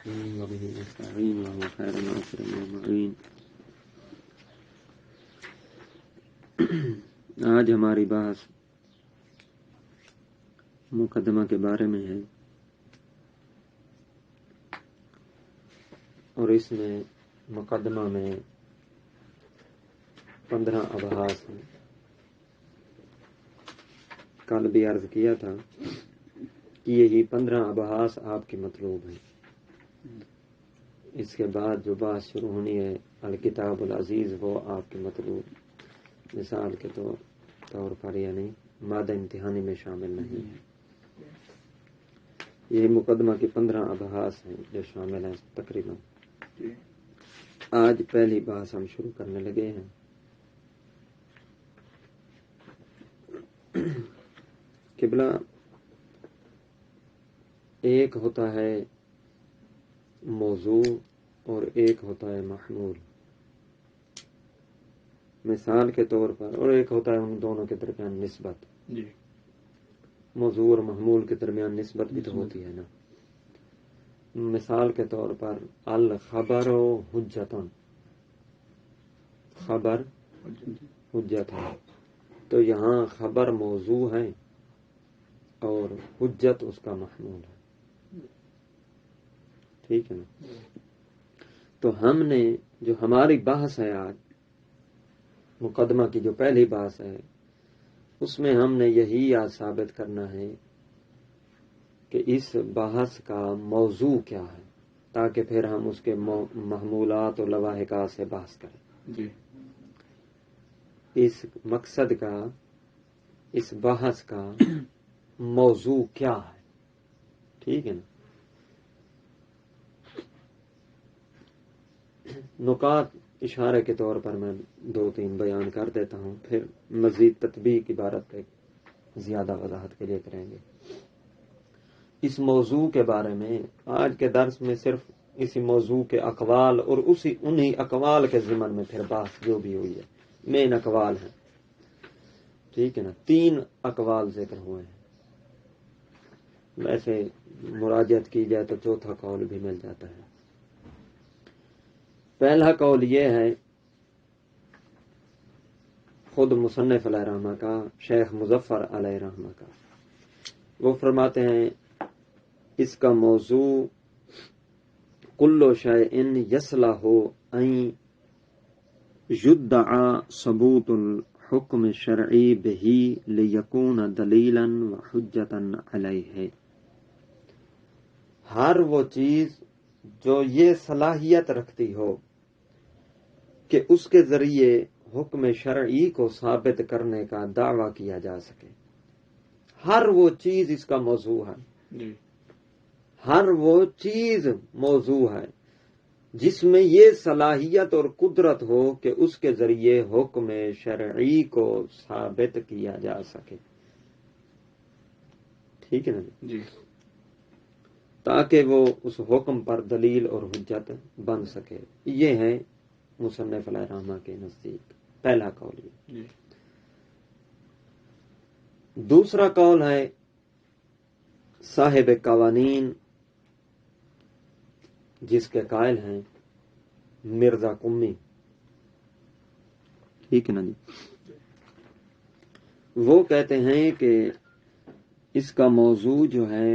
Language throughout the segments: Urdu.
وبه نستعين وهو خير الناصر المعين. آج ہماری بحث مقدمہ کے بارے میں ہے اور اس میں مقدمہ میں 15 ابحاث ہیں. کل بھی عرض کیا تھا کہ یہی 15 ابحاث آپ کی مطلوب ہیں. اس کے بعد جو بات شروع ہونی ہے الکتاب العزیز، وہ آپ کی مطلوب مثال کے طور پر یعنی مادہ امتحانی میں شامل نہیں ہے. یہ مقدمہ کی 15 ابحاث ہیں جو شامل ہیں تقریباً. آج پہلی بحث ہم شروع کرنے لگے ہیں. قبلہ ایک ہوتا ہے موضوع اور ایک ہوتا ہے محمول مثال کے طور پر، اور ایک ہوتا ہے ان دونوں کے درمیان نسبت. موضوع اور محمول کے درمیان نسبت بھی تو ہوتی ہے نا. مثال کے طور پر الخبر و حجتن، خبر حجت ہے، تو یہاں خبر موضوع ہے اور حجت اس کا محمول ہے. ٹھیک ہے نا. تو ہم نے جو ہماری بحث ہے آج مقدمہ کی جو پہلی بحث ہے، اس میں ہم نے یہی یاد ثابت کرنا ہے کہ اس بحث کا موضوع کیا ہے، تاکہ پھر ہم اس کے محمولات اور لواحقات سے بحث کریں. اس مقصد کا، اس بحث کا موضوع کیا ہے. ٹھیک ہے نا. نکات اشارے کے طور پر میں 2-3 بیان کر دیتا ہوں، پھر مزید تطبیق عبارت پہ زیادہ وضاحت کے لیے کریں گے. اس موضوع کے بارے میں آج کے درس میں صرف اسی موضوع کے اقوال اور انہی اقوال کے ضمن میں پھر بحث جو بھی ہوئی ہے، مین اقوال ہیں. ٹھیک ہے نا. 3 اقوال ذکر ہوئے ہیں. ویسے مراجعت کی جائے تو چوتھا قول بھی مل جاتا ہے. پہلا قول یہ ہے خود مصنف علیہ رحمہ کا، شیخ مظفر علیہ رحمہ کا. وہ فرماتے ہیں اس کا موضوع کل شیء یصلح ان یدعى ثبوت الحکم الشرعی بہ لیکون دلیلا وحجتا علیہ. ہر وہ چیز جو یہ صلاحیت رکھتی ہو کہ اس کے ذریعے حکم شرعی کو ثابت کرنے کا دعویٰ کیا جا سکے، ہر وہ چیز اس کا موضوع ہے. ہر وہ چیز موضوع ہے جس میں یہ صلاحیت اور قدرت ہو کہ اس کے ذریعے حکم شرعی کو ثابت کیا جا سکے. ٹھیک ہے نا جی. تاکہ وہ اس حکم پر دلیل اور حجت بن سکے. یہ ہے مصنف علیہ رحمہ کے نزدیک پہلا قول. دوسرا قول ہے صاحب قوانین، جس کے قائل ہیں مرزا قمی. ٹھیک ہے نا جی. وہ کہتے ہیں کہ اس کا موضوع جو ہے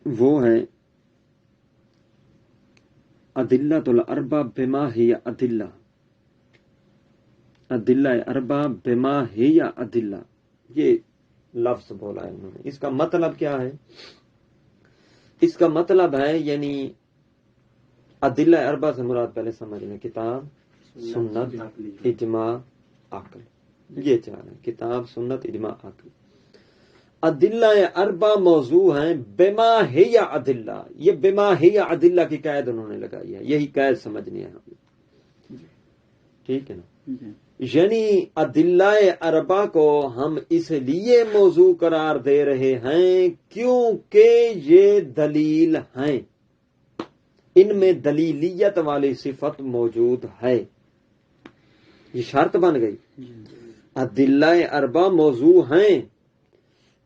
وہ ہے ادلۃ الاربع بما ہی ادلہ. ادلہ اربع بما ہی ادلہ، یہ لفظ بولا ہے انہوں نے. اس کا مطلب کیا ہے؟ اس کا مطلب ہے یعنی ادلہ اربع سے مراد پہلے سمجھ لیں کتاب، سنت، اجماع، عقل. یہ 4 ہیں: کتاب، سنت، اجماع، عقل. ادلہ اربع موضوع ہیں بما ہی ادلہ. یہ بما ہی ادلہ کی قید انہوں نے لگائی ہے، یہی قید سمجھنی ہے ہمیں. ٹھیک ہے نا. یعنی ادلہ اربع کو ہم اس لیے موضوع قرار دے رہے ہیں کیونکہ یہ دلیل ہیں، ان میں دلیلیت والی صفت موجود ہے. یہ شرط بن گئی. ادلہ اربع موضوع ہیں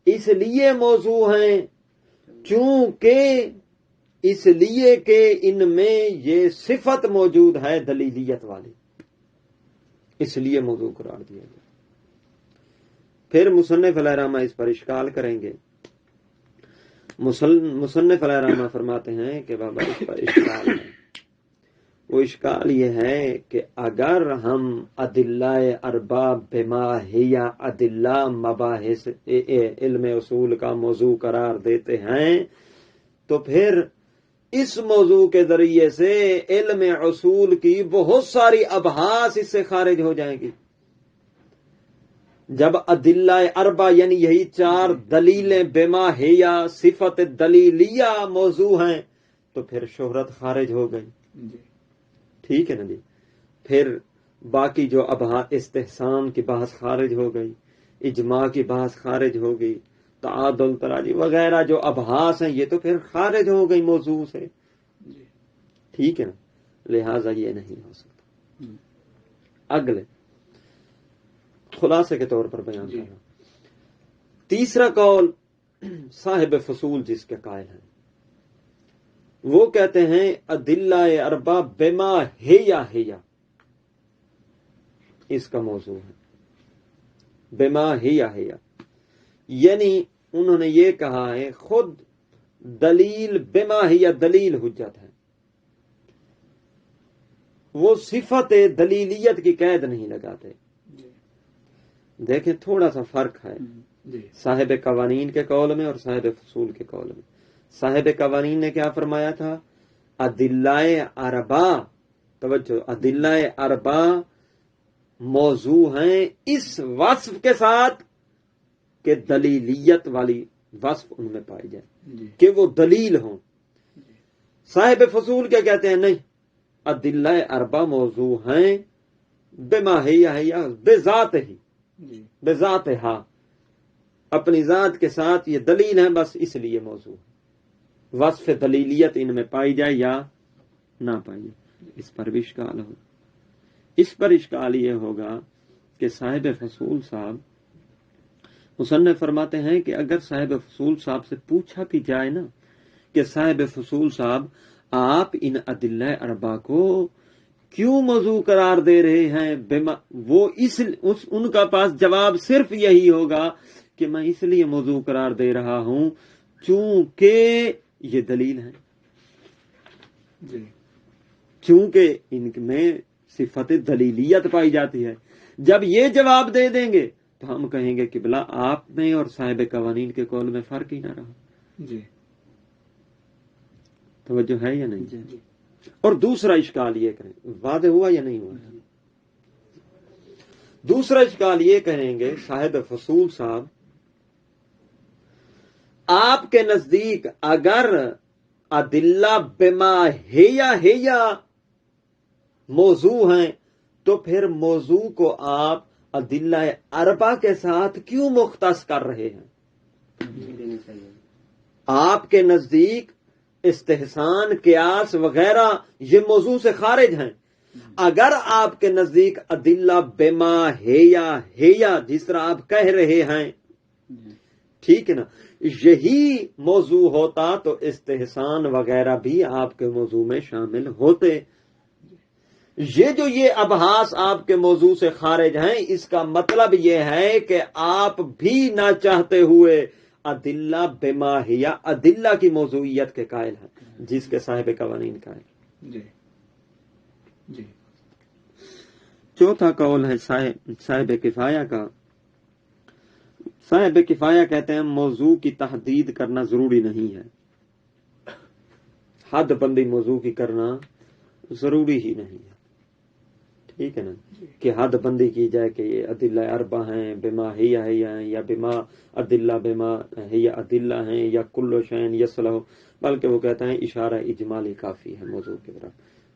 اس لیے موضوع ہیں چونکہ اس لیے کہ ان میں یہ صفت موجود ہے دلیلیت والی، اس لیے موضوع قرار دیا گیا۔ پھر مصنف علیہ رحمہ اس پر اشکال کریں گے۔ مصنف علیہ رحمہ فرماتے ہیں کہ بابا اس پر اشکال ہے، وہ اشکال یہ ہے کہ اگر ہم ادلہ اربع بما ہی ادلہ مباحث علم اصول کا موضوع قرار دیتے ہیں تو پھر اس موضوع کے ذریعے سے علم اصول کی بہت ساری ابحاث اس سے خارج ہو جائیں گی۔ جب ادلہ اربع یعنی یہی چار دلیلیں بما ہیا صفت دلیلیہ موضوع ہیں تو پھر شہرت خارج ہو گئی، ٹھیک ہے نا جی۔ پھر باقی جو ابحاث استحسان کی بحث خارج ہو گئی، اجماع کی بحث خارج ہو گئی، تعادل تراجی وغیرہ جو ابحاث ہیں یہ تو پھر خارج ہو گئی موضوع سے، ٹھیک ہے نا، لہذا یہ نہیں ہو سکتا۔ اگلے خلاصے کے طور پر بیان کرنا، تیسرا قول صاحب فصول جس کے قائل ہیں وہ کہتے ہیں ادلہ اربع بما ہیا اس کا موضوع ہے، بما ہیا یعنی انہوں نے یہ کہا ہے خود دلیل بما ہیا دلیل حجت ہے، وہ صفت دلیلیت کی قید نہیں لگاتے۔ دیکھیں تھوڑا سا فرق ہے صاحب قوانین کے قول میں اور صاحب فصول کے قول میں۔ صاحب قوانین نے کیا فرمایا تھا؟ ادلہ اربع، توجہ، ادلہ اربع موضوع ہیں اس وصف کے ساتھ کہ دلیلیت والی وصف ان میں پائی جائے، کہ وہ دلیل ہوں۔ صاحب فصول کیا کہتے ہیں؟ نہیں، ادلہ اربع موضوع ہیں بما ہیا بذات ہی، بذاتہا، اپنی ذات کے ساتھ یہ دلیل ہے، بس اس لیے موضوع ہے، وصف دلیلیت ان میں پائی جائے یا نہ پائی جائے۔ اس پر بھی اشکال ہو، اس پر اشکال یہ ہوگا کہ صاحب فصول صاحب مصنف فرماتے ہیں کہ اگر صاحب فصول صاحب سے پوچھا بھی جائے نا کہ صاحب فصول صاحب آپ ان ادلہ اربع کو کیوں موضوع قرار دے رہے ہیں، وہ ان کا پاس جواب صرف یہی ہوگا کہ میں اس لیے موضوع قرار دے رہا ہوں چونکہ یہ دلیل ہے، چونکہ ان میں صفت دلیلیت پائی جاتی ہے۔ جب یہ جواب دے دیں گے تو ہم کہیں گے کہ بلا آپ میں اور صاحب قوانین کے قول میں فرق ہی نہ رہا۔ توجہ ہے یا نہیں؟ اور دوسرا اشکال یہ کریں، واضح ہوا یا نہیں ہوا؟ دوسرا اشکال یہ کہیں گے صاحب فصول صاحب آپ کے نزدیک اگر ادلہ بما ہیا موضوع ہیں تو پھر موضوع کو آپ ادلہ اربع کے ساتھ کیوں مختص کر رہے ہیں؟ آپ کے نزدیک استحسان، قیاس وغیرہ یہ موضوع سے خارج ہیں۔ اگر آپ کے نزدیک ادلہ بما ہیا جس طرح آپ کہہ رہے ہیں، ٹھیک ہے نا، یہی موضوع ہوتا تو استحسان وغیرہ بھی آپ کے موضوع میں شامل ہوتے۔ یہ ابحاث آپ کے موضوع سے خارج ہیں، اس کا مطلب یہ ہے کہ آپ بھی نہ چاہتے ہوئے ادلہ بما ہیا ادلہ کی موضوعیت کے قائل ہیں، جس کے صاحب قوانین قائل۔ چوتھا قول ہے صاحب کفایہ کا۔ صاحب کفایہ کہتے ہیں موضوع کی تحدید کرنا ضروری نہیں ہے، حد بندی موضوع کی کرنا ضروری ہی نہیں ہے، ٹھیک ہے نا، کہ حد بندی کی جائے کہ یہ ادلہ اربع ہیں، بما ہیا ہیں، یا بما ہیا ادلہ ہیں، یا کل شین یصلح، بلکہ وہ کہتے ہیں اشارہ اجمالی کافی ہے موضوع کی طرف،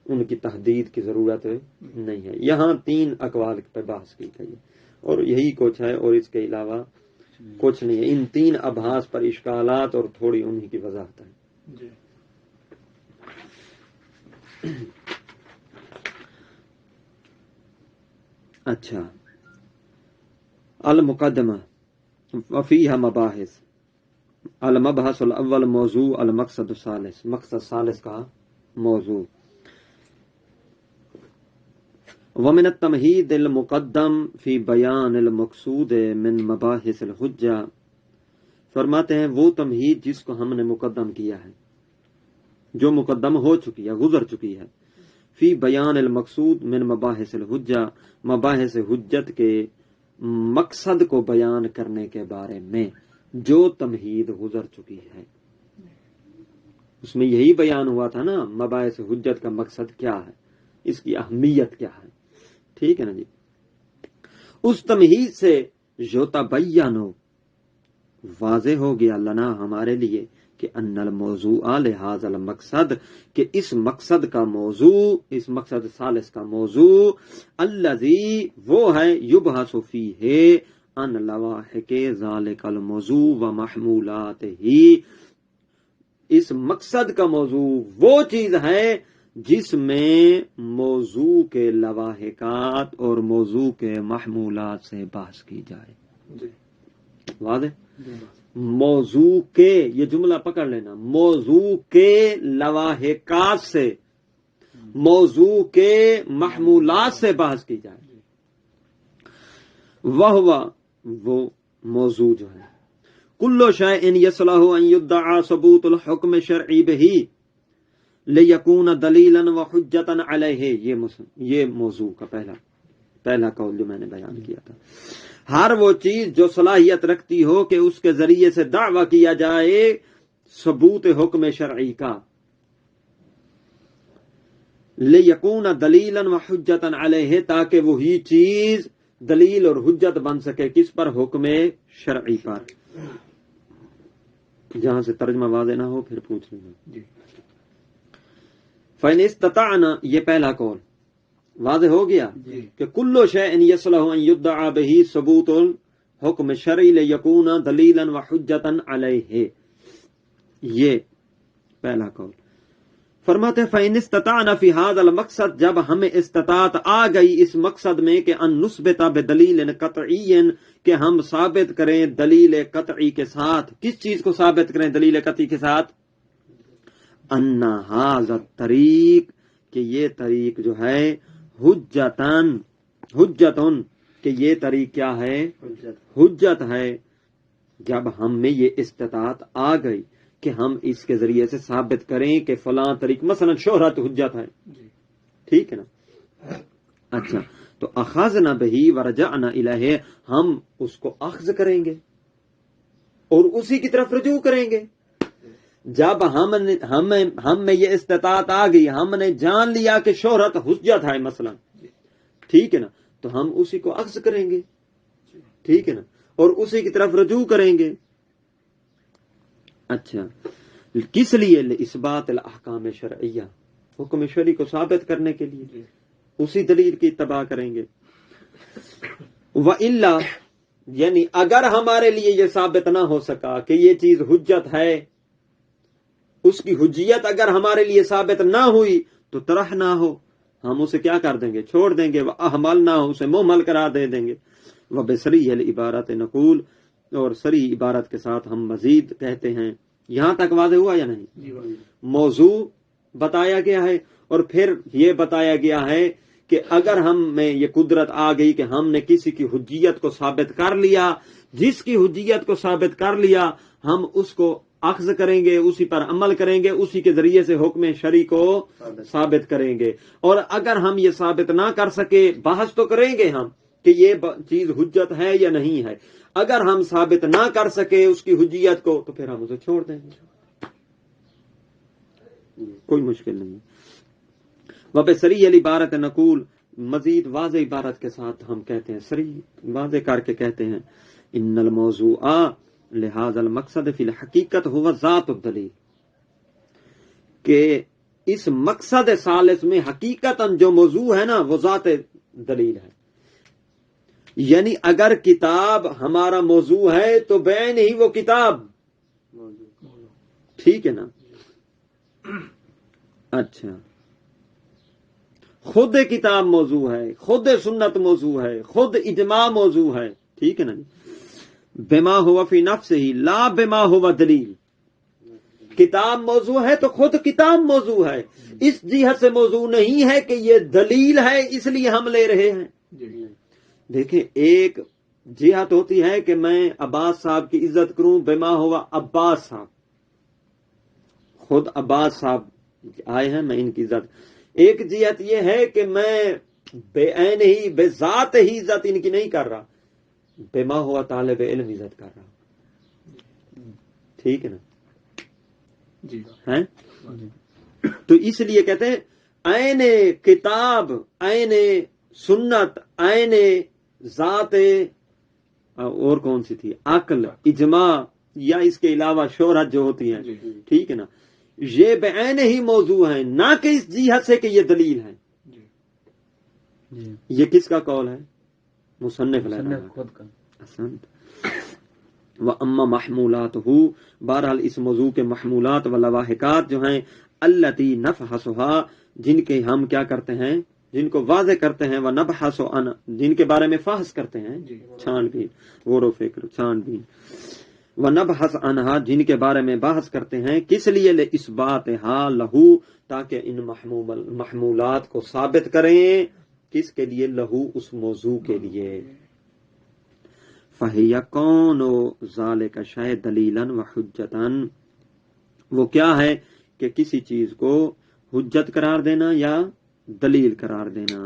ان کی تحدید کی ضرورت نہیں ہے۔ یہاں 3 اقوال پہ بحث کی گئی اور یہی کچھ ہے، اور اس کے علاوہ کچھ نہیں ہے۔ ان 3 ابحاث پر اشکالات اور تھوڑی انہی کی وضاحت ہے۔ اچھا، المقدمہ وفیہا مباحث المبحث الاول موضوع المقصد الثالث، مقصد ثالث کا موضوع، ومن التمہید المقدم فی بیان المقصود من مباحث الحجہ، فرماتے ہیں وہ تمہید جس کو ہم نے مقدم کیا ہے، جو مقدم ہو چکی ہے، گزر چکی ہے، فی بیان المقصود من مباحث الحجہ، مباحث حجت کے مقصد کو بیان کرنے کے بارے میں جو تمہید گزر چکی ہے، اس میں یہی بیان ہوا تھا نا مباحث حجت کا مقصد کیا ہے، اس کی اہمیت کیا ہے، ٹھیک ہے نا جی۔ اس تمہید سے یتبین واضح ہو گیا لنا ہمارے لیے کہ ان الموضوع لہذا المقصد، کہ اس مقصد کا موضوع، اس مقصد ثالث کا موضوع، الذی وہ ہے، یبحث فیہ ان لواحق ذالک الموضوع و محمولات ہی، اس مقصد کا موضوع وہ چیز ہے جس میں موضوع کے لواحقات اور موضوع کے محمولات سے بحث کی جائے۔ واضح؟ موضوع کے، یہ جملہ پکڑ لینا، موضوع کے لواحقات سے، موضوع کے محمولات سے بحث کی جائے۔ وہ موضوع جو ہے، کل شیء یصلح ان یدعى ثبوت الحکم شرعی بہ لیکون دلیلا وحجتا علیہ، یہ موضوع کا پہلا قول جو میں نے بیان کیا تھا۔ ہر وہ چیز جو صلاحیت رکھتی ہو کہ اس کے ذریعے سے دعویٰ کیا جائے ثبوت حکم شرعی کا، لیکون دلیلا وحجتا علیہ، تاکہ وہی چیز دلیل اور حجت بن سکے، کس پر؟ حکم شرعی پر۔ جہاں سے ترجمہ واضح نہ ہو پھر پوچھ لینا۔ فَإِنِ اسْتَطَعْنَا، یہ پہلا قول واضح ہو گیا کہ کُلُّ شَيْءٍ يَصْلُحُ أَن يُدَّعَى بِهِ ثُبُوتُ الْحُكْمِ الشَّرْعِيِّ لِيَكُونَ دَلِيلًا وَحُجَّةً عَلَيْهِ، یہ پہلا قول۔ فرماتے ہیں فَإِنِ اسْتَطَعْنَا فِي هَذَا الْمَقْصَدِ، جب ہمیں استطاعت آ گئی اس مقصد میں کہ ان نثبت بدلیل قطعی، کہ ہم ثابت کریں دلیل قطعی کے ساتھ، کس چیز کو ثابت کریں دلیل قطعی کے ساتھ؟ ان ھذا الطریق، کہ یہ طریق جو ہے، حجتن، کہ یہ طریق کیا ہے؟ حجت ہے۔ جب ہم میں یہ استطاعت آ گئی کہ ہم اس کے ذریعے سے ثابت کریں کہ فلاں طریق، مثلا شہرت حجت ہے، ٹھیک ہے نا؟ اچھا، تو اخذنا بہ ورجعنا الیہ، ہم اس کو اخذ کریں گے اور اسی کی طرف رجوع کریں گے۔ جب ہم میں یہ استطاعت آ گئی، ہم نے جان لیا کہ شہرت حجت ہے مثلا، ٹھیک ہے نا، تو ہم اسی کو اخذ کریں گے، ٹھیک ہے نا، اور اسی کی طرف رجوع کریں گے۔ اچھا، کس لیے؟ اثبات الاحکام شرعیہ، حکم شرعی کو ثابت کرنے کے لیے اسی دلیل کی اتباع کریں گے۔ وَإِلَّا، یعنی اگر ہمارے لیے یہ ثابت نہ ہو سکا کہ یہ چیز حجت ہے، اس کی حجیت اگر ہمارے لیے ثابت نہ ہوئی تو طرح نہ ہو، ہم اسے کیا کر دیں گے؟ چھوڑ دیں گے۔ احمل نہ ہو، اسے مہمل قرار دے دیں گے۔ وبصریح العبارت نقول، اور صریح عبارت کے ساتھ ہم مزید کہتے ہیں۔ یہاں تک واضح ہوا یا نہیں؟ موضوع بتایا گیا ہے اور پھر یہ بتایا گیا ہے کہ اگر ہم میں یہ قدرت آ گئی کہ ہم نے کسی کی حجیت کو ثابت کر لیا، جس کی حجیت کو ثابت کر لیا، ہم اس کو اخذ کریں گے، اسی پر عمل کریں گے، اسی کے ذریعے سے حکم شرعی کو ثابت کریں گے۔ اور اگر ہم یہ ثابت نہ کر سکے، بحث تو کریں گے ہم کہ یہ چیز حجت ہے یا نہیں ہے۔ اگر ہم ثابت نہ کر سکے اس کی حجیت کو تو پھر ہم اسے چھوڑ دیں گے، کوئی مشکل نہیں۔ وبصریح العبارت نقول، مزید واضح عبارت کے ساتھ ہم کہتے ہیں، صریح واضح کر کے کہتے ہیں، ان الموضوع لہذا المقصد فی الحقیقت ہوا ذات الدلیل، کہ اس مقصد ثالث میں حقیقتاً جو موضوع ہے نا وہ ذات دلیل ہے۔ یعنی اگر کتاب ہمارا موضوع ہے تو بعین ہی وہ کتاب، ٹھیک ہے نا؟ اچھا، خود کتاب موضوع ہے، خود سنت موضوع ہے، خود اجماع موضوع ہے، ٹھیک ہے نا؟ بما ہوا فی نفسہ لا بما ہوا دلیل. کتاب موضوع ہے تو خود کتاب موضوع ہے، اس جہت سے موضوع نہیں ہے کہ یہ دلیل ہے اس لیے ہم لے رہے ہیں. دیکھیں ایک جہت ہوتی ہے کہ میں عباس صاحب کی عزت کروں، بما ہوا عباس صاحب، خود عباس صاحب آئے ہیں میں ان کی عزت. ایک جہت یہ ہے کہ میں بے عین ہی بے ذات ہی عزت ان کی نہیں کر رہا، بما ہوا طالب علم عزت کر رہا. ٹھیک ہے نا جی ہیں؟ تو اس لیے کہتے ہیں عین کتاب، عین سنت، عین ذات، اور کون سی تھی، عقل، اجماع یا اس کے علاوہ شہرت جو ہوتی ہے، ٹھیک ہے نا، یہ بعین ہی موضوع ہیں، نہ کہ اس جہت سے کہ یہ دلیل ہے. یہ کس کا قول ہے؟ مصنف خود کا. وَأَمَّا مَحْمُولَاتُهُ، بہرحال اس موضوع کے محمولات و لواحقات جو ہیں، الَّتِي نَفْحَصُهَا، جن کے ہم کیا کرتے ہیں، جن کو واضح کرتے ہیں، وَنَبْحَثُ عَنْ، جن کے بارے میں فحص کرتے ہیں، چھان بین، غور و فکر، چھان بین، وَنَبْحَث عَنْهَا، جن کے بارے میں بحث کرتے ہیں، کس لیے؟ لِإِثْبَاتِهَا لَهُ، تاکہ ان محمولات کو ثابت کریں. کس کے لیے؟ لہو، اس موضوع کے لیے. فَهِيَ كَوْنُ ذَلِكَ شَيْءٌ دَلِيلًا وَحُجَّةً، وہ کیا ہے کہ کسی چیز کو حجت قرار دینا یا دلیل قرار دینا.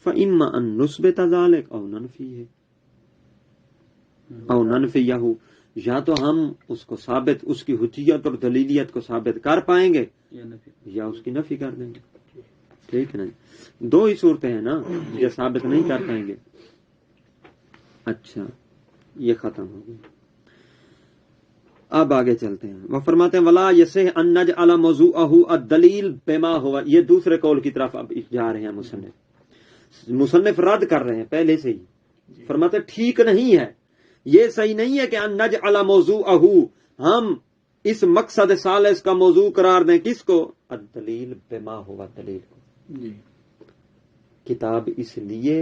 فَإِمَّا أَن نُثْبِتَ ذَلِكَ أَوْ نَنْفِيَهُ أَوْ نَنْفِيَهُ، یا تو ہم اس کو ثابت، اس کی حجیت اور دلیلیت کو ثابت کر پائیں گے یا اس کی نفی کر دیں گے. ٹھیک ہے نا، دو ہی صورتیں ہیں نا، یہ ثابت نہیں کر پائیں گے. اچھا یہ ختم ہو گیا. اب آگے چلتے ہیں. وہ فرماتے ہیں ولا یصح ان نجعل موضوعه الدلیل بما هو، یہ دوسرے قول کی طرف اب جا رہے ہیں. مصنف رد کر رہے ہیں پہلے سے ہی. فرماتے ٹھیک نہیں ہے، یہ صحیح نہیں ہے کہ ان نجعل موضوعه، ہم اس مقصد ثالث کا موضوع قرار دیں. کس کو؟ الدلیل بما هو دلیل کو. کتاب اس لیے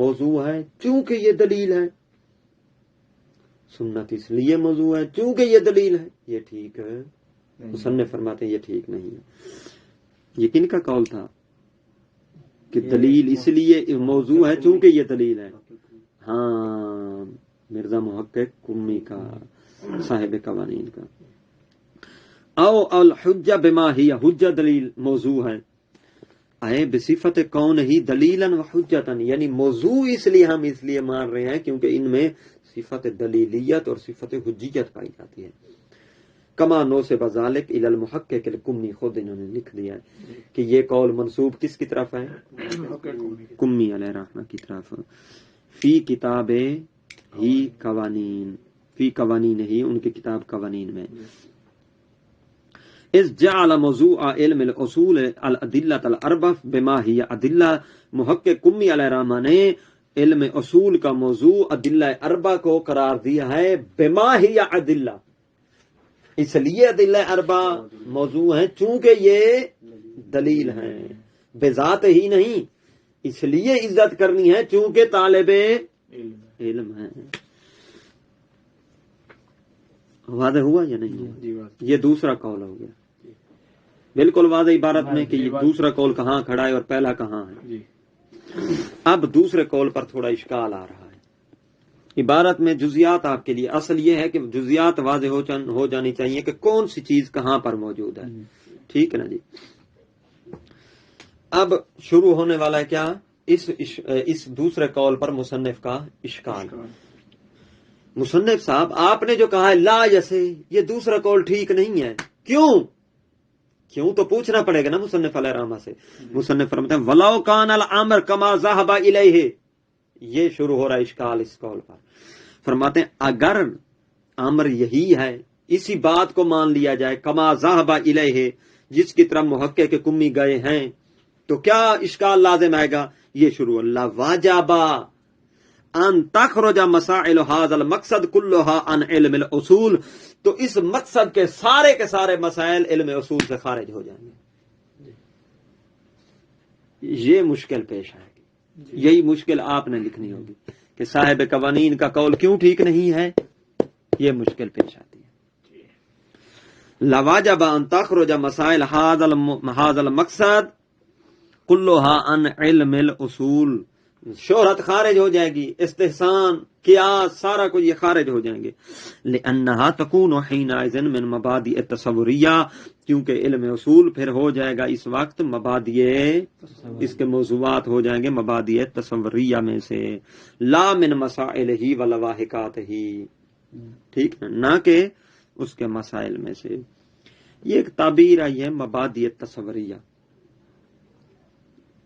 موضوع ہے چونکہ یہ دلیل ہے، سنت اس لیے موضوع ہے چونکہ یہ دلیل ہے. یہ ٹھیک ہے؟ مصنف فرماتے ہیں یہ ٹھیک نہیں ہے. یہ کن کا قول تھا کہ دلیل اس لیے موضوع ہے چونکہ یہ دلیل ہے؟ ہاں، مرزا محقق قمی کا، صاحب قوانین کا. او الحجہ بما ہی، حجہ دلیل موضوع ہے، آئے بصفت کون ہی دلیلا و حجتن، یعنی موضوع اس لیے ہم اس لیے مان رہے ہیں کیونکہ ان میں صفت دلیلیت اور صفت حجیت پائی جاتی ہے. کما نو سے بذالک الی المحقق القمی، خود انہوں نے لکھ دیا ہے کہ یہ قول منسوب کس کی طرف ہے؟ قمی علیہ رحمہ کی طرف. فی کتاب ہی قوانین، فی قوانین ہی، ان کی کتاب قوانین میں. اس جعل موضوع علم الاصول الادلہ الاربع بما ہی ادلہ، محقق قمی علیہ رحمہ نے علم اصول کا موضوع ادلہ اربع کو قرار دیا ہے. بما ہی ادلہ، اس لیے ادلہ اربع موضوع ہیں چونکہ یہ دلیل ہیں، بذات ہی نہیں. اس لیے عزت کرنی ہے چونکہ طالب علم ہے. واضح ہوا یا نہیں؟ یہ دوسرا قول ہو گیا بالکل واضح عبارت میں کہ یہ دوسرا قول کہاں کھڑا ہے اور پہلا کہاں ہے. اب دوسرے قول پر تھوڑا اشکال آ رہا ہے. عبارت میں جزیات آپ کے لیے، اصل یہ ہے کہ جزیات واضح ہو جانی چاہیے کہ کون سی چیز کہاں پر موجود ہے. ٹھیک ہے نا جی. اب شروع ہونے والا ہے کیا؟ اس دوسرے قول پر مصنف کا اشکال. مصنف صاحب آپ نے جو کہا ہے لا جیسے، یہ دوسرا قول ٹھیک نہیں ہے. کیوں تو پوچھنا پڑے گا نا مصنف علیہ رحمہ سے. مصنف فرماتے ہیں وَلَوْ كَانَ الْأَمْرُ كَمَا ذَهَبَ إِلَيْهِ، یہ شروع ہو رہا ہے اشکال اس قول پر. فرماتے ہیں اگر امر یہی ہے، اسی بات کو مان لیا جائے کما ذهب الیہ، جس کی طرف محقق قمی گئے ہیں، تو کیا اشکال لازم آئے گا؟ یہ شروع اللہ واجب ان تخرج مسائل هذا المقصد كلها عن علم الاصول، تو اس مقصد کے سارے مسائل علم اصول سے خارج ہو جائیں گے. یہ مشکل پیش آئے گی، یہی مشکل آپ نے لکھنی ہوگی کہ صاحب قوانین کا قول کیوں ٹھیک نہیں ہے، یہ مشکل پیش آتی ہے۔ لواجب ان تخرج مسائل هذا المقصد كلها عن علم الاصول، شہرت خارج ہو جائے گی، استحسان، قیاس، سارا کچھ یہ خارج ہو جائیں گے۔ لأنها تكون حينئذ من مبادئ التصوریہ، کیونکہ علم اصول پھر ہو جائے گا اس وقت مبادئ، اس کے موضوعات ہو جائیں گے مبادئ تصوریہ میں سے، لا من مسائل ہی و لواحقات ہی، ٹھیک ہے، نہ کہ اس کے مسائل میں سے۔ یہ ایک تعبیر آئی ہے مبادئ تصوریہ،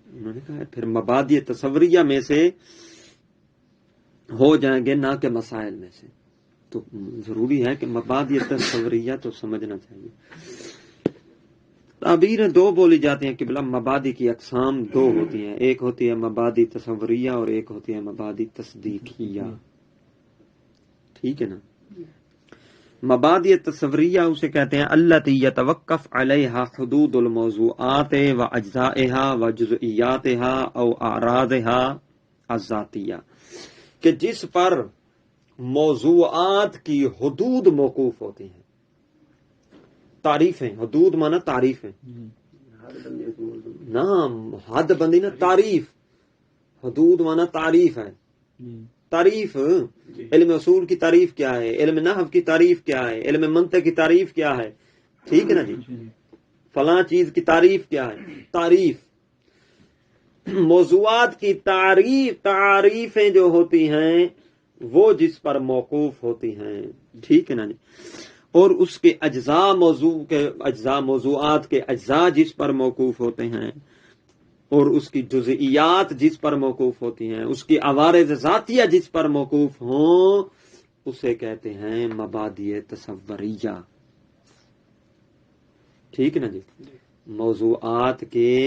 انہوں نے کہا پھر مبادئ تصوریہ میں سے ہو جائیں گے، نہ کہ مسائل میں سے۔ تو ضروری ہے کہ مبادئ تصوریہ تو سمجھنا چاہیے۔ تعبیریں دو بولی جاتی ہیں کہ بلا مبادئ کی اقسام دو ہوتی ہیں، ایک ہوتی ہے مبادئ تصوریہ اور ایک ہوتی ہے مبادئ تصدیقیہ، ٹھیک ہے نا۔ مبادئ تصوریہ اسے کہتے ہیں التی یتوقف علیہا حدود الموضوعات و اجزائہا و جزئیاتہا او اعراضہا الذاتیہ، کہ جس پر موضوعات کی حدود موقوف ہوتی ہیں، تعریفیں، حدود مانا تعریفیں، نہ حد بندی نہ تعریف، حدود مانا تعریف ہے، تعریف، علم اصول کی تعریف کیا ہے، علم نحو کی تعریف کیا ہے، علم منطق کی تعریف کیا ہے، ٹھیک ہے نا جی، فلاں چیز کی تعریف کیا ہے، تعریف، موضوعات کی تعریفیں جو ہوتی ہیں وہ جس پر موقوف ہوتی ہیں، ٹھیک ہے نا جی، اور اس کے اجزاء، موضوعات کے اجزاء جس پر موقوف ہوتے ہیں، اور اس کی جزئیات جس پر موقوف ہوتی ہیں، اس کی عوارض ذاتیہ جس پر موقوف ہوں، اسے کہتے ہیں مبادئ تصوریہ، ٹھیک ہے نا جی۔ موضوعات کے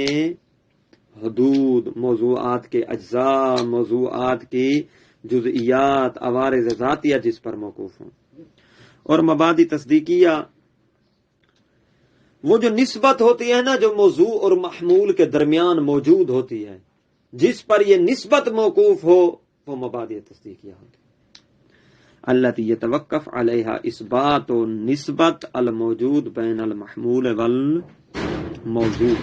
حدود، موضوعات کے اجزاء، موضوعات کی جزئیات، عوارض ذاتیہ جس پر موقوف ہوں۔ اور مبادئ تصدیقیہ وہ جو نسبت ہوتی ہے نا، جو موضوع اور محمول کے درمیان موجود ہوتی ہے، جس پر یہ نسبت موقوف ہو، وہ مبادئ تصدیقیہ ہوتی ہے۔ التی یتوقف علیہا اثبات و نسبت الموجود بین المحمول والموضوع،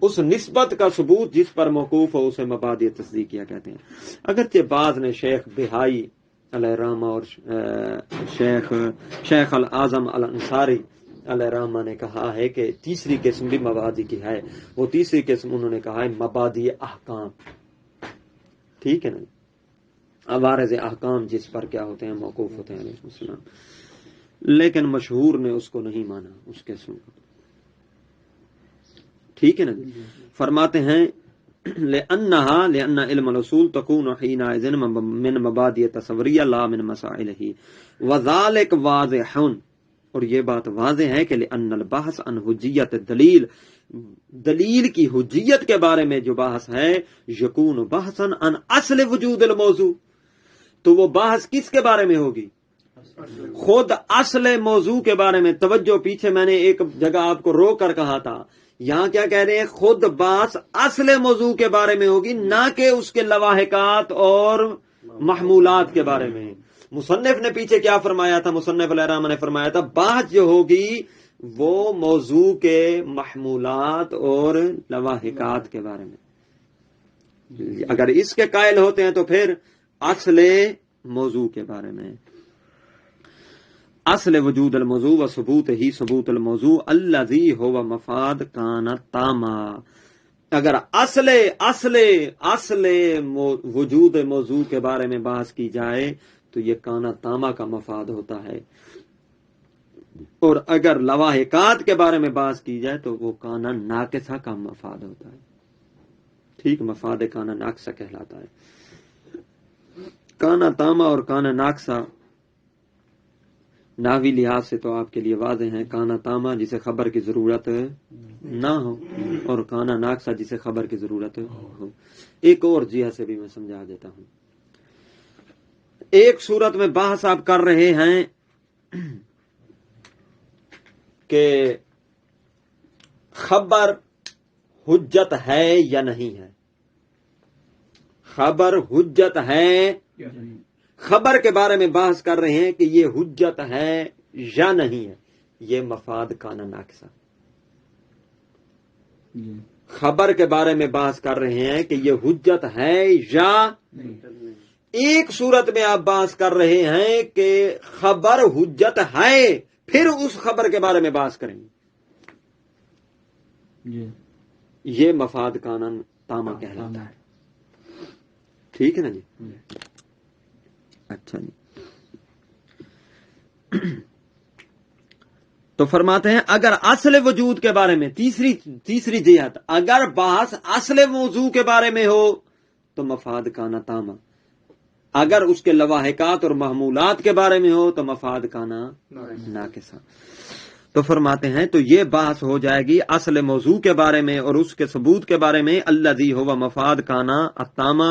اس نسبت کا ثبوت جس پر موقوف ہو اسے مبادئ تصدیقیہ کہتے ہیں۔ اگرچہ بعض نے شیخ بہائی علیہ الرحمہ اور شیخ الاعظم الانصاری علیہ الرحمہ نے کہا ہے کہ تیسری قسم بھی مبادئ کی ہے، وہ تیسری قسم انہوں نے کہا ہے مبادئ احکام، ٹھیک ہے نا، عوارض احکام جس پر کیا ہوتے ہیں، موقوف ہوتے ہیں علیہ السلام، لیکن مشہور نے اس کو نہیں مانا، اس قسم کو، ٹھیک ہے نا۔ فرماتے ہیں لأن علم الاصول تكون حينئذ من مبادئ تصوریہ لا من مسائلہ وذلك واضح، اور یہ بات واضح ہے کہ لأن البحث عن حجیت الدلیل، دلیل کی حجیت کے بارے میں جو بحث ہے، یکون بحثا عن اصل وجود الموضوع، تو وہ بحث کس کے بارے میں ہوگی، خود اصل موضوع کے بارے میں۔ توجہ، پیچھے میں نے ایک جگہ آپ کو رو کر کہا تھا، یہاں کیا کہہ رہے ہیں، خود بحث اصل موضوع کے بارے میں ہوگی، نہ کہ اس کے لواحقات اور محمولات کے بارے میں۔ مصنف نے پیچھے کیا فرمایا تھا، مصنف علیہ الرحمہ نے فرمایا تھا بحث جو ہوگی وہ موضوع کے محمولات اور لواحقات کے بارے میں۔ اگر اس کے قائل ہوتے ہیں تو پھر اصل موضوع کے بارے میں، اصل وجود الموضوع و ثبوت ہی ثبوت الموضوع الذی هو مفاد کان تاما، اگر اصل وجود موضوع کے بارے میں بحث کی جائے تو یہ کانا تاما کا مفاد ہوتا ہے، اور اگر لواحقات کے بارے میں بحث کی جائے تو وہ کانا ناقصہ کا مفاد ہوتا ہے، ٹھیک، مفاد کانا ناقصہ کہلاتا ہے۔ کانا تاما اور کانا ناقصہ نحوی لحاظ سے تو آپ کے لیے واضح ہیں، کانا تاما جسے خبر کی ضرورت نہ ہو، اور کانا ناقصہ جسے خبر کی ضرورت ہو۔ ایک اور جہت سے بھی میں سمجھا دیتا ہوں۔ ایک صورت میں بحث آپ کر رہے ہیں کہ خبر حجت ہے یا نہیں ہے، خبر حجت ہے، خبر کے بارے میں بحث کر رہے ہیں کہ یہ حجت ہے یا نہیں ہے، یہ مفاد کان ناقصہ. خبر کے بارے میں بحث کر رہے ہیں کہ یہ حجت ہے یا ایک صورت میں آپ بحث کر رہے ہیں کہ خبر حجت ہے، پھر اس خبر کے بارے میں بحث کریں گے، یہ مفاد کان تامہ کہلاتا ہے. ٹھیک ہے نا جی؟ اچھا جی. تو فرماتے ہیں اگر اصل وجود کے بارے میں تیسری جہت، اگر بحث اصل موضوع کے بارے میں ہو تو مفاد کانا تامہ، اگر اس کے لواحقات اور محمولات کے بارے میں ہو تو مفاد کانا ناقصہ. تو فرماتے ہیں تو یہ بحث ہو جائے گی اصل موضوع کے بارے میں اور اس کے ثبوت کے بارے میں، الذی ہوا مفاد کانا التامہ،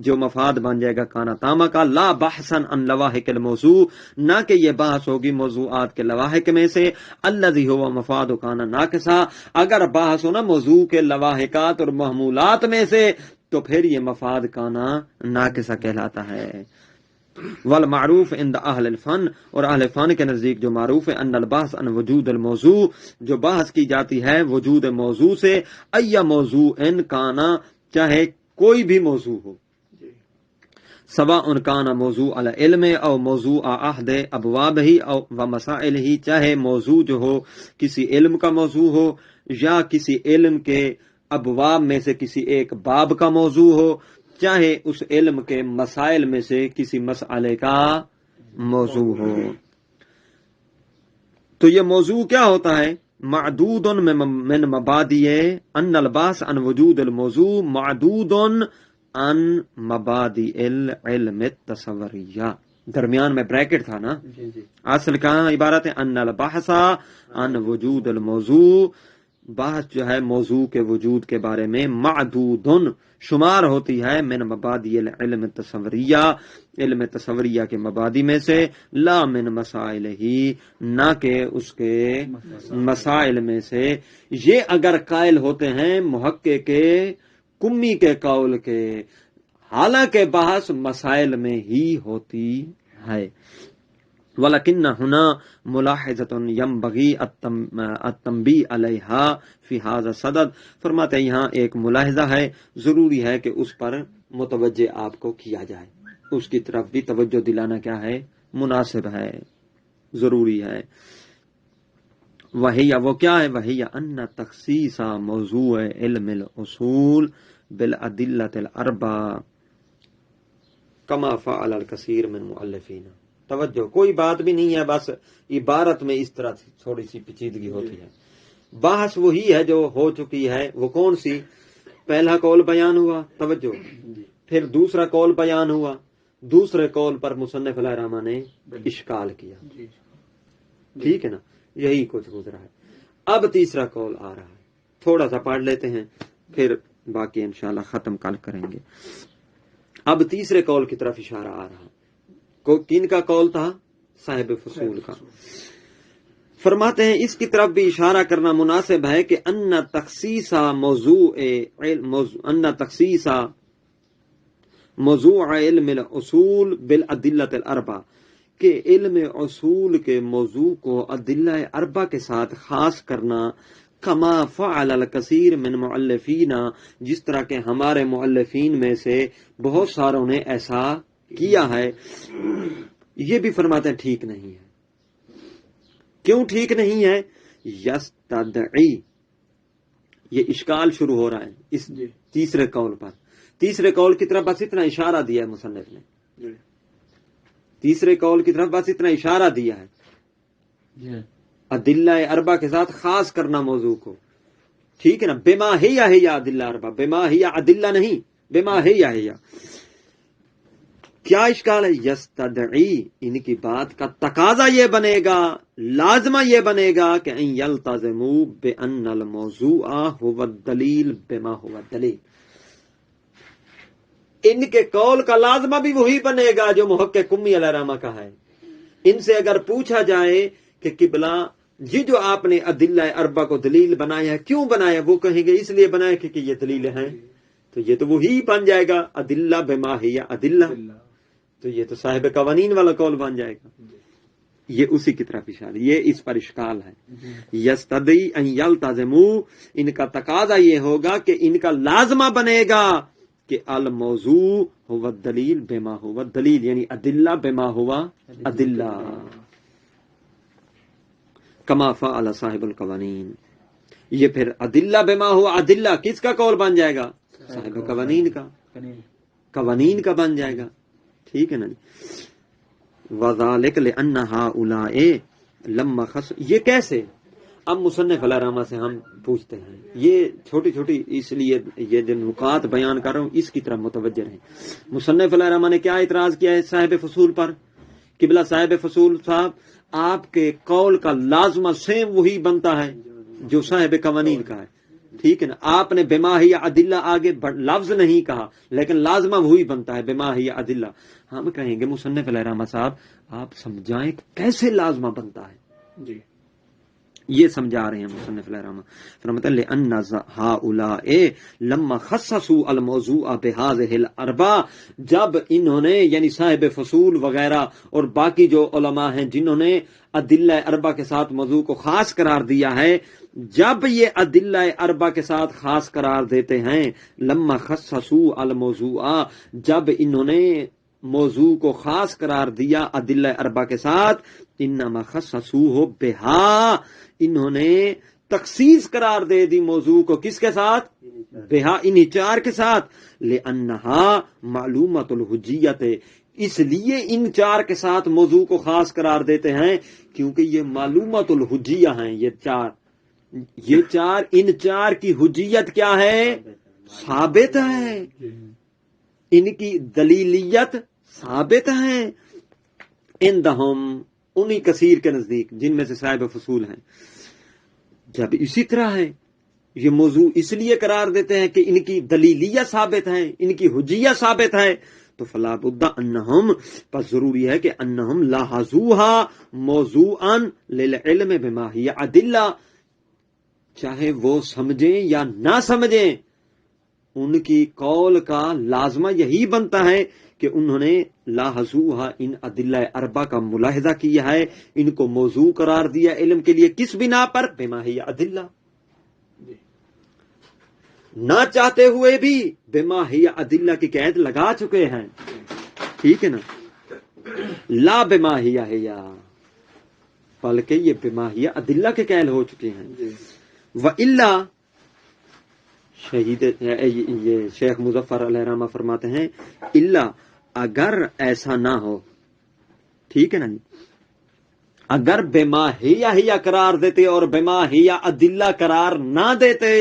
جو مفاد بن جائے گا کانا تامہ کا، لا بحثا عن لواحق الموضوع، نہ کہ یہ بحث ہوگی موضوعات کے لواحق میں سے، الذی ہوا مفاد کانا ناقصہ، اگر بحث ہو نا موضوع کے لواحقات اور محمولات میں سے تو پھر یہ مفاد کانا ناقصہ کہلاتا ہے. والمعروف عند اہل الفن، اور اہل فن کے نزدیک جو معروف ہے، ان البحث عن وجود الموضوع، جو بحث کی جاتی ہے وجود موضوع سے، ای موضوع ان کانا، چاہے کوئی بھی موضوع ہو، سواء ان کانا موضوع علی علم او موضوع احد ابواب ہی او و مسائل ہی، چاہے موضوع جو ہو کسی علم کا موضوع ہو یا کسی علم کے ابواب میں سے کسی ایک باب کا موضوع ہو، چاہے اس علم کے مسائل میں سے کسی مسئلے کا موضوع ہو. تو یہ موضوع کیا ہوتا ہے؟ معدود من مبادئ ان البحث عن وجود الموضوع معدود عن مبادئ العلم التصوریہ. درمیان میں بریکٹ تھا نا، اصل کہاں عبارت ہے ان البحث عن وجود الموضوع، بحث جو ہے موضوع کے وجود کے بارے میں، معدود شمار ہوتی ہے من مبادئ العلم التصوریہ، علم تصوریہ کے مبادی میں سے، لا من مسائل ہی، نہ کہ اس کے مسائل میں سے. یہ اگر قائل ہوتے ہیں محقق کے کمی کے قول کے، حالانکہ بحث مسائل میں ہی ہوتی ہے. ولیکن ہنا ملاحظۃ ینبغی التنبیہ علیہا فی ھذا الصدد، فرماتے ہیں یہاں ایک ملاحظہ ہے، ضروری ہے کہ اس پر متوجہ آپ کو کیا جائے، اس کی طرف بھی توجہ دلانا کیا ہے؟ مناسب ہے، ضروری ہے. وہی وہ کیا ہے؟ وہی ان تخصیص موضوع علم الاصول بالادلۃ الاربعہ کما فعل الکثیر من مؤلفین. توجہ، کوئی بات بھی نہیں ہے، بس عبارت میں اس طرح تھوڑی سی پیچیدگی ہوتی ہے. بحث وہی ہے جو ہو چکی ہے، وہ کون سی؟ پہلا قول بیان ہوا، توجہ، پھر دوسرا قول بیان ہوا، دوسرے قول پر مصنف علیہ الرحمہ نے اشکال کیا. ٹھیک ہے نا، یہی کچھ گزرا ہے. اب تیسرا قول آ رہا ہے، تھوڑا سا پڑھ لیتے ہیں پھر باقی انشاءاللہ ختم کل کریں گے. اب تیسرے قول کی طرف اشارہ آ رہا. کن کا قول تھا؟ صاحب فصول کا. فرماتے ہیں اس کی طرف بھی اشارہ کرنا مناسب ہے کہ ان تخصیص موضوع علم الاصول بالادلۃ الاربعہ، کہ علم اصول کے موضوع کو ادلہ اربعہ کے ساتھ خاص کرنا، کما فعل الکثیر من مؤلفین، جس طرح کہ ہمارے مؤلفین میں سے بہت ساروں نے ایسا کیا ہے. یہ بھی فرماتے ہیں ٹھیک نہیں ہے. کیوں ٹھیک نہیں ہے؟ یستدعی، یہ اشکال شروع ہو رہا ہے اس تیسرے قول پر. تیسرے قول کی طرف بس اتنا اشارہ دیا ہے مصنف نے، تیسرے قول کی طرف بس اتنا اشارہ دیا ہے، ادلہ اربعہ کے ساتھ خاص کرنا موضوع کو. ٹھیک ہے نا، بما ہی ادلہ اربعہ، بما ہی ادلہ نہیں، بما ہی. کیا اشکال ہے؟ یستدعی، ان کی بات کا تقاضا یہ بنے گا، لازمہ یہ بنے گا کہ ان یلتزموا بان الموضوع هو الدلیل بما هو الدلیل. ان کے قول کا لازمہ بھی وہی بنے گا جو محقق قمی علیہ الرحمہ کا ہے. ان سے اگر پوچھا جائے کہ قبلہ یہ جو آپ نے ادلہ اربعہ کو دلیل بنایا ہے، کیوں بنایا؟ وہ کہیں گے اس لیے بنایا کہ یہ دلیل ہیں. تو تو یہ تو وہی بن جائے گا ادلہ بما ہی ادلہ، تو یہ تو صاحب قوانین والا قول بن جائے گا. یہ اسی کی طرف اشارہ، یہ اس پر اشکال ہے. یستدعی ان یلتزموا، ان کا تقاضا یہ ہوگا کہ ان کا لازمہ بنے گا کہ الموضوع هو الدلیل بما هو الدلیل، یعنی ادلہ بما هو ادلہ، کما فعل صاحب القوانین. یہ پھر ادلہ بما هو ادلہ کس کا قول بن جائے گا؟ صاحب قوانین کا، قوانین کا بن جائے گا. ٹھیک ہے نا جی. وذالک لأن هؤلاء لما خص، یہ کیسے؟ اب مصنف علیہ رحمہ سے ہم پوچھتے ہیں، یہ چھوٹی چھوٹی اس لیے یہ جو نکات بیان کر رہا ہوں اس کی طرف متوجہ رہیں. مصنف علیہ رحمہ نے کیا اعتراض کیا ہے صاحب فصول پر؟ قبلہ صاحب فصول صاحب، آپ کے قول کا لازمہ سیم وہی بنتا ہے جو صاحب قوانین کا ہے. ٹھیک ہے نا، آپ نے بما ہی ادلہ آگے لفظ نہیں کہا لیکن لازمہ وہی بنتا ہے بما ہی ادلہ. ہم کہیں گے مصنف علیہ رحمہ صاحب آپ سمجھائیں کیسے لازمہ بنتا ہے. جی یہ سمجھا رہے ہیں مصنف علیہ رحمہ. فرماتے ہیں لأن هؤلاء لما خصصوا الموضوع بهذه الاربع، جب انہوں نے یعنی صاحب فصول وغیرہ اور باقی جو علماء ہیں جنہوں نے ادلہ اربع کے ساتھ موضوع کو خاص قرار دیا ہے، جب یہ ادلہ اربع کے ساتھ خاص قرار دیتے ہیں، لما خصصوا الموضوع، جب انہوں نے موضوع کو خاص قرار دیا ادلہ اربع کے ساتھ، انما خصصوه بها، انہوں نے تخصیص قرار دے دی موضوع کو کس کے ساتھ؟ بہا، ان چار کے ساتھ. لأنها معلومۃ الحجیت، اس لیے ان چار کے ساتھ موضوع کو خاص قرار دیتے ہیں کیونکہ یہ معلومۃ الحجیہ ہیں. یہ چار ان چار کی حجیت کیا ہے؟ ثابت ہے، ان کی دلیلیت ثابت ہے. عندہم، انہی کثیر کے نزدیک جن میں سے صاحب فصول ہیں. جب اسی طرح ہے یہ موضوع اس لیے قرار دیتے ہیں کہ ان کی دلیلیت ثابت ہے، ان کی حجیت ثابت ہے، تو فلا بد انہم، پس ضروری ہے کہ انہم لاحظوها موضوعا للعلم بما ہی ادلہ، چاہے وہ سمجھیں یا نہ سمجھیں ان کی قول کا لازمہ یہی بنتا ہے کہ انہوں نے لاحظوها ان ادلہ اربع کا ملاحظہ کیا ہے، ان کو موضوع قرار دیا علم کے لیے، کس بنا پر؟ بما ہی ادلہ، نہ چاہتے ہوئے بھی بما ہی ادلہ کی قید لگا چکے ہیں. ٹھیک ہے نا، لا بما ہی بلکہ یہ بما ہی ادلہ کے قید ہو چکے ہیں. وَإِلَّا، یہ شیخ مظفر علیہ رحمہ فرماتے ہیں الا، اگر ایسا نہ ہو، ٹھیک ہے نا، اگر بما ہی قرار دیتے اور بما ہی ادلہ قرار نہ دیتے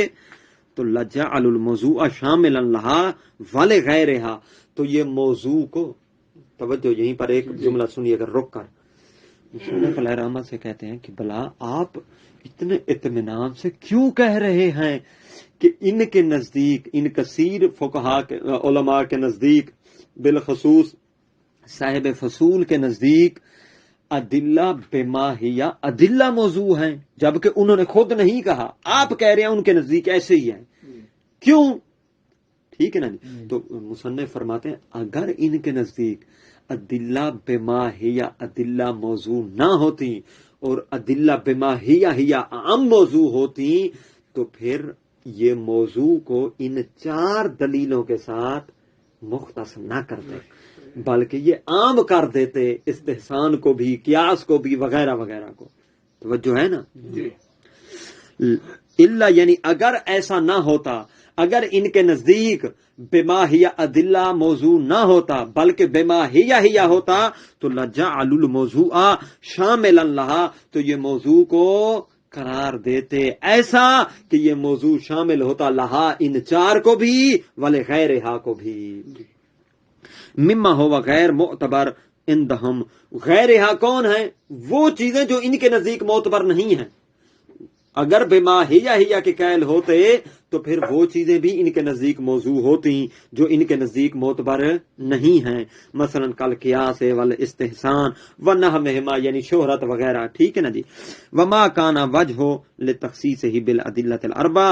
تو لجعل الموضوع شاملا لها ولغیرها، تو یہ موضوع کو، توجہ یہیں پر ایک جملہ سنیے اگر رک کر. مصنف علیہ رحمہ سے کہتے ہیں کہ بلا آپ اتنے اطمینان سے کیوں کہہ رہے ہیں کہ ان کے نزدیک، ان کثیر فقہا کے علماء کے نزدیک، بالخصوص صاحب فصول کے نزدیک ادلہ بما ہی ادلہ موضوع ہیں، جبکہ انہوں نے خود نہیں کہا، آپ کہہ رہے ہیں ان کے نزدیک ایسے ہی ہے. کیوں؟ ٹھیک ہے نا جی. تو مصنف فرماتے ہیں اگر ان کے نزدیک ادلہ بما ہی ادلہ موضوع نہ ہوتی اور ادلہ بما ہی عام موضوع ہوتی تو پھر یہ موضوع کو ان چار دلیلوں کے ساتھ مختص نہ کرتے بلکہ یہ عام کر دیتے، استحسان کو بھی، قیاس کو بھی، وغیرہ وغیرہ کو. توجہ ہے نا. الا، یعنی اگر ایسا نہ ہوتا، اگر ان کے نزدیک بما ہی ادلہ موضوع نہ ہوتا بلکہ بما ہی ہوتا تو لجعل الموضوع شاملا لها، تو یہ موضوع کو قرار دیتے ایسا کہ یہ موضوع شامل ہوتا لہا، ان چار کو بھی، ولغیرها کو بھی. مما ہوا غیر معتبر عندہم، غیرها کون ہے؟ وہ چیزیں جو ان کے نزدیک معتبر نہیں ہیں. اگر بما ہیا کے قائل ہوتے تو پھر وہ چیزیں بھی ان کے نزدیک موضوع ہوتی جو ان کے نزدیک معتبر نہیں ہیں، مثلا کل قیاس والاستحسان ونحوہما، یعنی شہرت وغیرہ، ٹھیک ہے نا جی۔ وما کان وجہ لتخصیصہ بالادلۃ الاربع،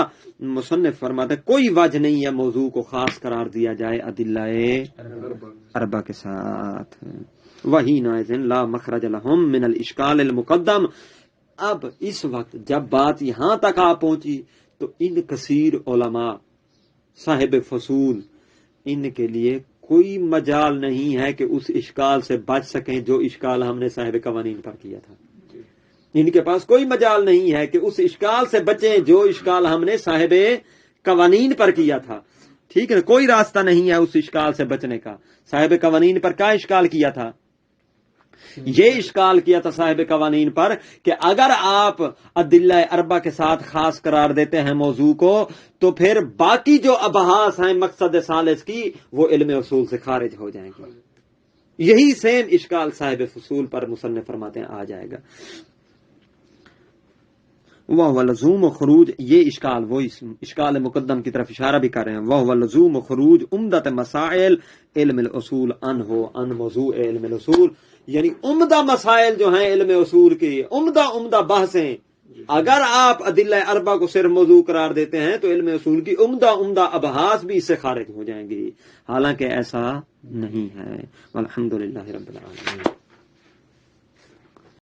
مصنف فرماتے کوئی وجہ نہیں ہے موضوع کو خاص قرار دیا جائے ادلہ اربع کے ساتھ۔ وہی نائزن لا مخرج لہم من الاشکال المقدم، اب اس وقت جب بات یہاں تک آ پہنچی تو ان کثیر علماء صاحب فصول ان کے لیے کوئی مجال نہیں ہے کہ اس اشکال سے بچ سکیں جو اشکال ہم نے صاحب قوانین پر کیا تھا۔ ان کے پاس کوئی مجال نہیں ہے کہ اس اشکال سے بچیں جو اشکال ہم نے صاحب قوانین پر کیا تھا، ٹھیک ہے، کوئی راستہ نہیں ہے اس اشکال سے بچنے کا۔ صاحب قوانین پر کیا اشکال کیا تھا؟ یہ اشکال کیا تھا صاحب قوانین پر کہ اگر آپ ادلہ اربع کے ساتھ خاص قرار دیتے ہیں موضوع کو تو پھر باقی جو ابحاث ہیں مقصد ثالث کی وہ علم اصول سے خارج ہو جائیں گے۔ یہی سیم اشکال صاحب فصول پر مصنف فرماتے ہیں آ جائے گا۔ وہ لزوم و خروج، یہ اشکال وہ اشکال مقدم کی طرف اشارہ بھی کر رہے ہیں۔ وہ لزوم و خروج عمدت مسائل علم الاصول عن موضوع علم الاصول، یعنی عمدہ مسائل جو ہیں علم اصول کی، عمدہ بحثیں، اگر آپ ادلہ اربع کو صرف موضوع قرار دیتے ہیں تو علم اصول کی عمدہ ابحاث بھی اس سے خارج ہو جائیں گی، حالانکہ ایسا نہیں ہے۔ والحمدللہ رب العالمین۔